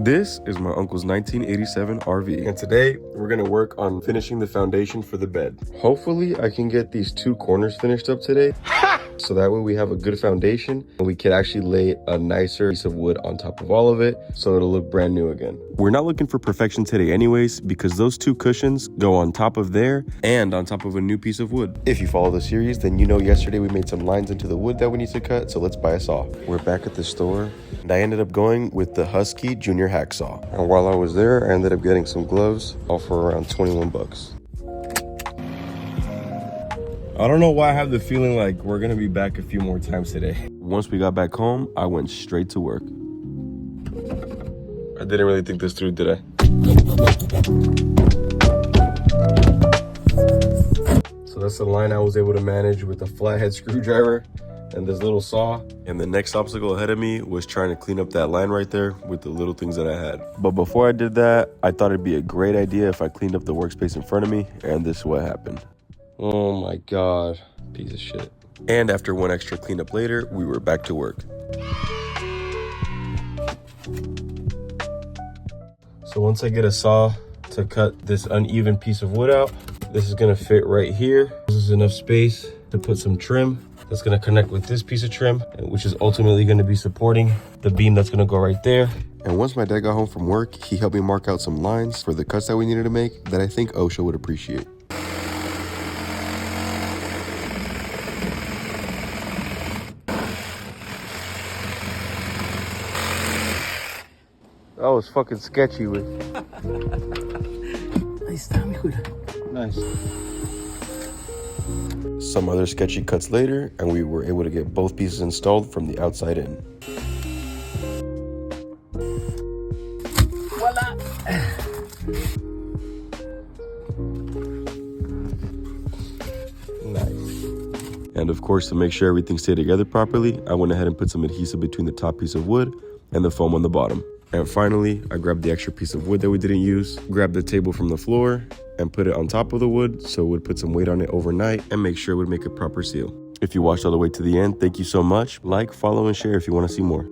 This is my uncle's 1987 RV, and today we're gonna work on finishing the foundation for the bed. Hopefully I can get these two corners finished up today. So that way we have a good foundation and we can actually lay a nicer piece of wood on top of all of it so it'll look brand new again. We're not looking for perfection today anyways, because those two cushions go on top of there and on top of a new piece of wood. If you follow the series, then you know yesterday we made some lines into the wood that we need to cut, so let's buy a saw. We're back at the store and I ended up going with the Husky Junior Hacksaw. And while I was there, I ended up getting some gloves, all for around 21 bucks. I don't know why I have the feeling like we're gonna be back a few more times today. Once we got back home, I went straight to work. I didn't really think this through, did I? So that's the line I was able to manage with a flathead screwdriver and this little saw. And the next obstacle ahead of me was trying to clean up that line right there with the little things that I had. But before I did that, I thought it'd be a great idea if I cleaned up the workspace in front of me, and this is what happened. Oh my God, piece of shit. And after one extra cleanup later, we were back to work. So once I get a saw to cut this uneven piece of wood out, this is gonna fit right here. This is enough space to put some trim that's gonna connect with this piece of trim, which is ultimately gonna be supporting the beam that's gonna go right there. And once my dad got home from work, he helped me mark out some lines for the cuts that we needed to make that I think OSHA would appreciate. That was fucking sketchy with. Nice. Some other sketchy cuts later, and we were able to get both pieces installed from the outside in. Voila! Nice. And of course, to make sure everything stayed together properly, I went ahead and put some adhesive between the top piece of wood and the foam on the bottom. And finally, I grabbed the extra piece of wood that we didn't use, grabbed the table from the floor, and put it on top of the wood so it would put some weight on it overnight and make sure it would make a proper seal. If you watched all the way to the end, thank you so much. Like, follow, and share if you want to see more.